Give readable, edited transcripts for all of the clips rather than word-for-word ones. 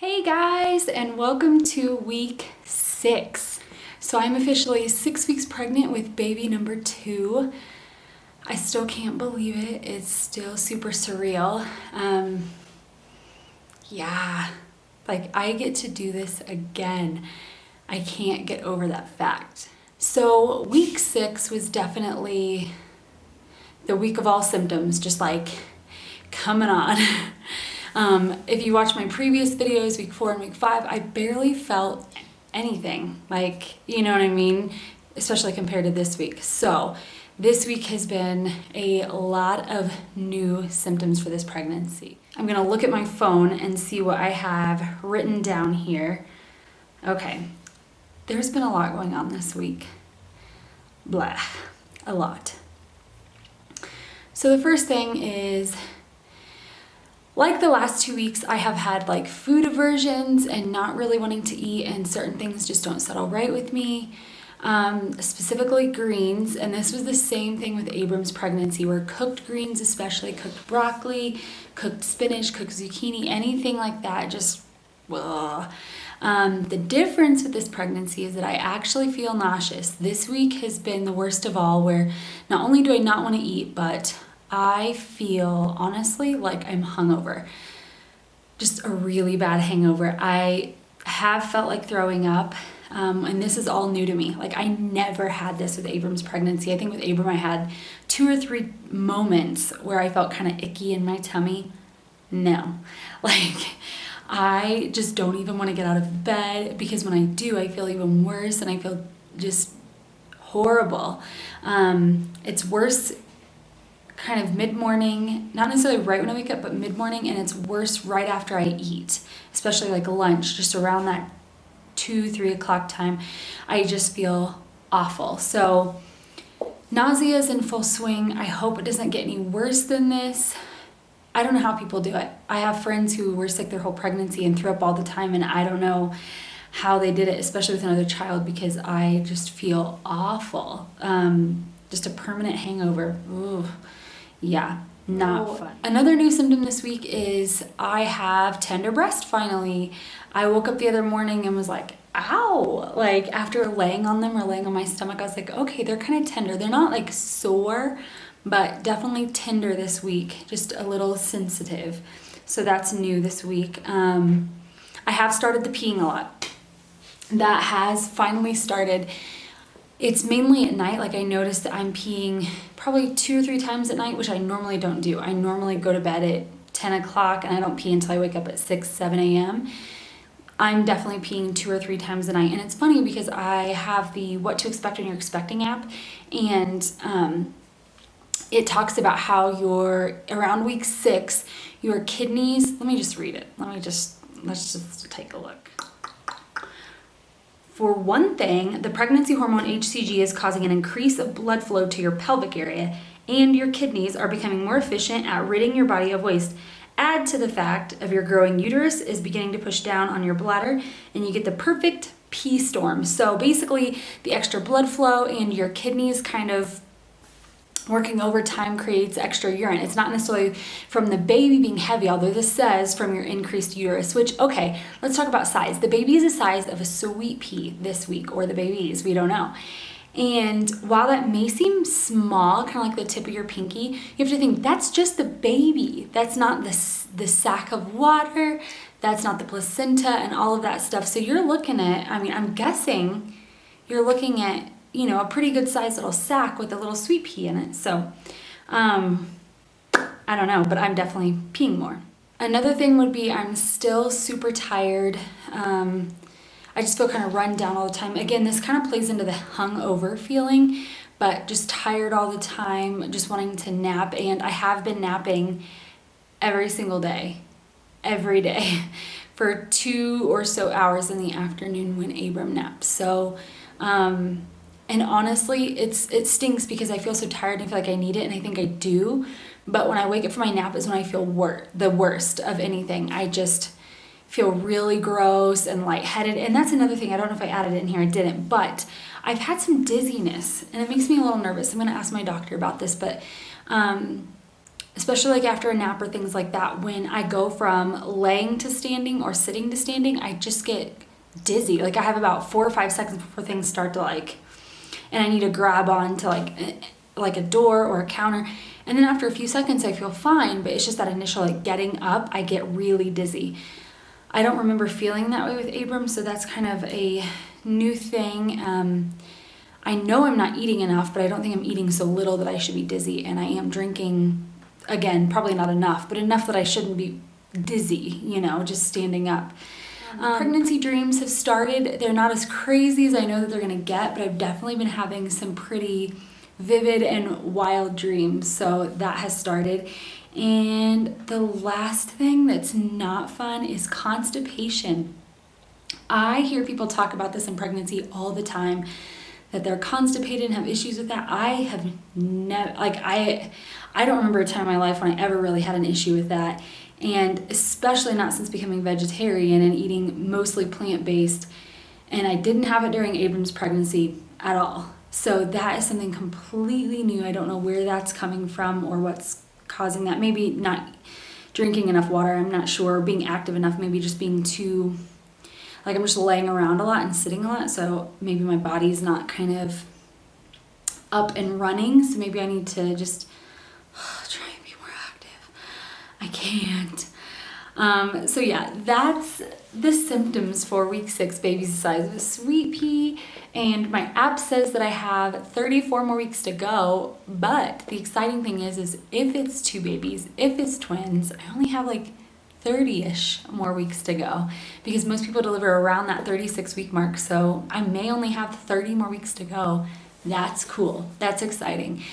Hey guys, and welcome to week 6. So I'm officially 6 weeks pregnant with baby number 2. I still can't believe it. It's still super surreal. I get to do this again. I can't get over that fact. So week 6 was definitely the week of all symptoms, just like coming on. If you watch my previous videos, week 4 and week 5, I barely felt anything. You know what I mean? Especially compared to this week. So this week has been a lot of new symptoms for this pregnancy. I'm gonna look at my phone and see what I have written down here. Okay, there's been a lot going on this week. Blah, a lot. So the first thing is, like the last 2 weeks, I have had food aversions and not really wanting to eat, and certain things just don't settle right with me. Specifically greens, and this was the same thing with Abram's pregnancy, where cooked greens, especially cooked broccoli, cooked spinach, cooked zucchini, anything like that, just ugh. The difference with this pregnancy is that I actually feel nauseous. This week has been the worst of all, where not only do I not want to eat, but I feel honestly like I'm hungover. Just a really bad hangover. I have felt like throwing up, and this is all new to me. I never had this with Abram's pregnancy. I think with Abram I had 2 or 3 moments where I felt kind of icky in my tummy. No. I just don't even want to get out of bed, because when I do, I feel even worse and I feel just horrible. It's worse kind of mid-morning, not necessarily right when I wake up, but mid-morning, and it's worse right after I eat, especially lunch, just around that 2-3 o'clock time. I just feel awful. So nausea is in full swing. I hope it doesn't get any worse than this. I don't know how people do it. I have friends who were sick their whole pregnancy and threw up all the time, and I don't know how they did it, especially with another child, because I just feel awful. Just a permanent hangover. Ooh. Yeah, not fun. Another new symptom this week is I have tender breast finally. I woke up the other morning and was like, ow. After laying on them or laying on my stomach, I was like, okay, they're kind of tender. They're not sore, but definitely tender this week, just a little sensitive. So that's new this week. I have started the peeing a lot. That has finally started. It's mainly at night. I noticed that I'm peeing probably 2 or 3 times at night, which I normally don't do. I normally go to bed at 10 o'clock and I don't pee until I wake up at 6, 7 a.m. I'm definitely peeing 2 or 3 times a night. And it's funny because I have the What to Expect When You're Expecting app, and it talks about how around week 6, your kidneys, let me just read it. Let's just take a look. For one thing, the pregnancy hormone HCG is causing an increase of blood flow to your pelvic area, and your kidneys are becoming more efficient at ridding your body of waste. Add to the fact of your growing uterus is beginning to push down on your bladder, and you get the perfect pee storm. So basically, the extra blood flow and your kidneys kind of working overtime creates extra urine. It's not necessarily from the baby being heavy, although this says from your increased uterus, which, okay, let's talk about size. The baby is the size of a sweet pea this week, or the babies, we don't know. And while that may seem small, kind of like the tip of your pinky, you have to think that's just the baby. That's not the sack of water. That's not the placenta and all of that stuff. So you're looking at, I'm guessing you're looking at, a pretty good sized little sack with a little sweet pea in it. So, I don't know, but I'm definitely peeing more. Another thing would be I'm still super tired. I just feel kind of run down all the time. Again, this kind of plays into the hungover feeling, but just tired all the time, just wanting to nap. And I have been napping every single day, every day, for 2 or so hours in the afternoon when Abram naps. So, and honestly, it stinks because I feel so tired and I feel like I need it, and I think I do. But when I wake up from my nap is when I feel the worst of anything. I just feel really gross and lightheaded. And that's another thing. I don't know if I added it in here. I didn't. But I've had some dizziness, and it makes me a little nervous. I'm going to ask my doctor about this. But especially like after a nap or things like that, when I go from laying to standing or sitting to standing, I just get dizzy. Like I have about 4 or 5 seconds before things start to and I need to grab on to like a door or a counter. And then after a few seconds, I feel fine, but it's just that initial getting up, I get really dizzy. I don't remember feeling that way with Abram, so that's kind of a new thing. I know I'm not eating enough, but I don't think I'm eating so little that I should be dizzy. And I am drinking, again, probably not enough, but enough that I shouldn't be dizzy, just standing up. Pregnancy dreams have started. They're not as crazy as I know that they're gonna get, but I've definitely been having some pretty vivid and wild dreams. So that has started. And the last thing that's not fun is constipation. I hear people talk about this in pregnancy all the time, that they're constipated and have issues with that. I have never, I don't remember a time in my life when I ever really had an issue with that. And especially not since becoming vegetarian and eating mostly plant-based. And I didn't have it during Abram's pregnancy at all. So that is something completely new. I don't know where that's coming from or what's causing that. Maybe not drinking enough water, I'm not sure. Being active enough, maybe just being too, I'm just laying around a lot and sitting a lot. So maybe my body's not kind of up and running. So maybe I need to just try and be more active. I can't. So yeah, that's the symptoms for week 6, babies the size of a sweet pea. And my app says that I have 34 more weeks to go. But the exciting thing is if it's 2 babies, if it's twins, I only have 30-ish more weeks to go, because most people deliver around that 36-week mark. So I may only have 30 more weeks to go. That's cool. That's exciting.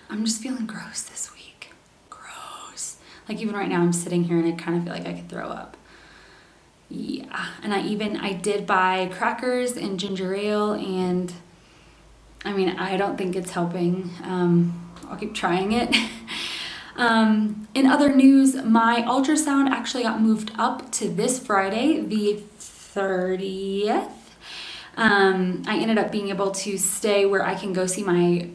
I'm just feeling gross this week. Gross. Even right now I'm sitting here and I kind of feel like I could throw up. Yeah. And I did buy crackers and ginger ale, and I don't think it's helping. I'll keep trying it. In other news, my ultrasound actually got moved up to this Friday, the 30th. I ended up being able to stay where I can go see my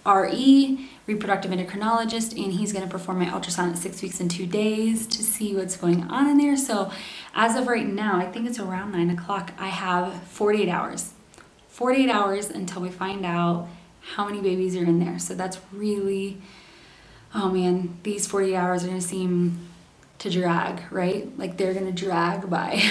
RE, reproductive endocrinologist, and he's going to perform my ultrasound at 6 weeks and 2 days to see what's going on in there. So as of right now, I think it's around 9 o'clock, I have 48 hours. 48 hours until we find out how many babies are in there. So that's really, oh man, these 48 hours are going to seem to drag, right? They're going to drag by.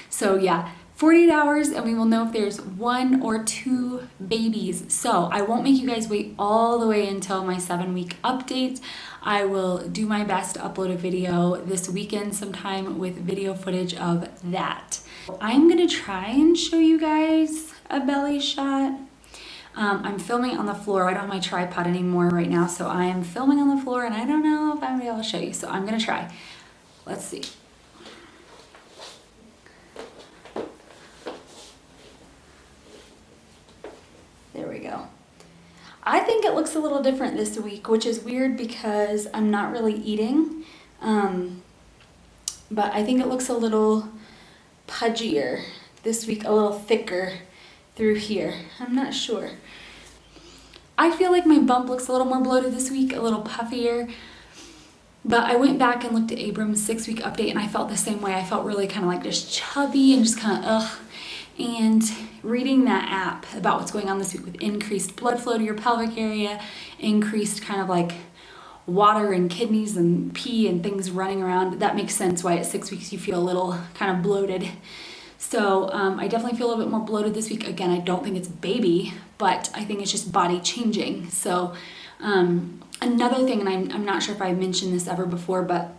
So yeah, 48 hours and we will know if there's 1 or 2 babies. So I won't make you guys wait all the way until my 7-week update. I will do my best to upload a video this weekend sometime with video footage of that. I'm going to try and show you guys a belly shot. I'm filming on the floor. I don't have my tripod anymore right now, so I am filming on the floor and I don't know if I'm going to be able to show you. So I'm going to try. Let's see. There we go. I think it looks a little different this week, which is weird because I'm not really eating. But I think it looks a little pudgier this week, a little thicker through here. I'm not sure. I feel like my bump looks a little more bloated this week, a little puffier. But I went back and looked at Abram's 6-week update and I felt the same way. I felt really kind of just chubby and just kind of ugh. And reading that app about what's going on this week with increased blood flow to your pelvic area, increased kind of water and kidneys and pee and things running around, that makes sense why at 6 weeks you feel a little kind of bloated. So I definitely feel a little bit more bloated this week. Again, I don't think it's baby, but I think it's just body changing. So another thing, and I'm not sure if I mentioned this ever before, but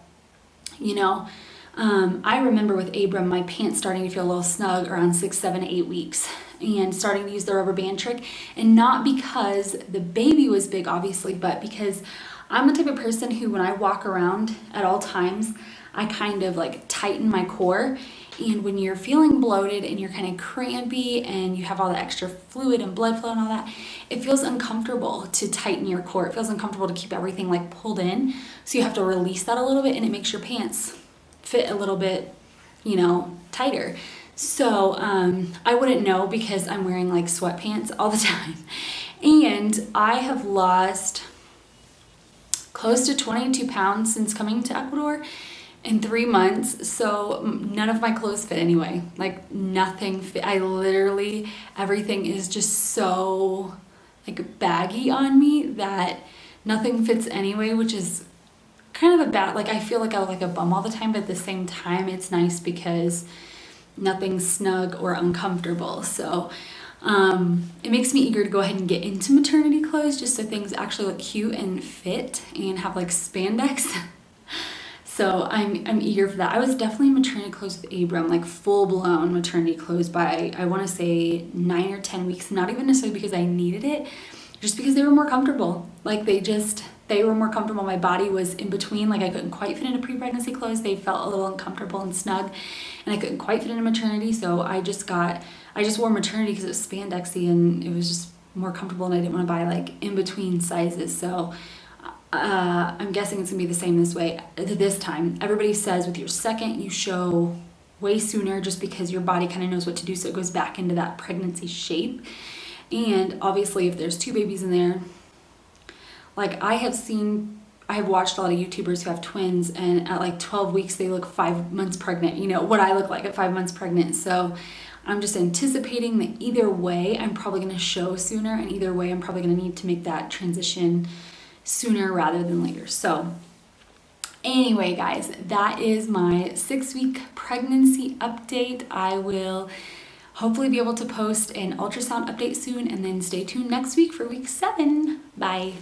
I remember with Abram, my pants starting to feel a little snug around 6, 7, 8 weeks and starting to use the rubber band trick. And not because the baby was big, obviously, but because I'm the type of person who, when I walk around at all times, I kind of tighten my core. And when you're feeling bloated and you're kind of crampy and you have all the extra fluid and blood flow and all that, it feels uncomfortable to tighten your core. It feels uncomfortable to keep everything pulled in. So you have to release that a little bit and it makes your pants fit a little bit, tighter. So I wouldn't know because I'm wearing sweatpants all the time. And I have lost close to 22 pounds since coming to Ecuador in 3 months. So none of my clothes fit anyway. Like nothing fit. I literally, everything is just so like baggy on me that nothing fits anyway, which is kind of a bad, like I feel like I look like a bum all the time, but at the same time it's nice because nothing's snug or uncomfortable. So it makes me eager to go ahead and get into maternity clothes just so things actually look cute and fit and have like spandex. So I'm eager for that. I was definitely in maternity clothes with Abram, like full blown maternity clothes by, I want to say 9 or 10 weeks, not even necessarily because I needed it, just because they were more comfortable. Like they were more comfortable. My body was in between, like I couldn't quite fit into pre-pregnancy clothes. They felt a little uncomfortable and snug, and I couldn't quite fit into maternity. So I just wore maternity because it was spandexy and it was just more comfortable, and I didn't want to buy like in between sizes. So I'm guessing it's gonna be the same this time. Everybody says with your second, you show way sooner just because your body kind of knows what to do, so it goes back into that pregnancy shape. And obviously if there's 2 babies in there, like I have watched a lot of YouTubers who have twins, and at like 12 weeks they look 5 months pregnant, you know what I look like at 5 months pregnant. So I'm just anticipating that either way I'm probably going to show sooner, and either way I'm probably going to need to make that transition sooner rather than later. So anyway, guys, that is my 6-week pregnancy update. I will hopefully be able to post an ultrasound update soon, and then stay tuned next week for week 7. Bye.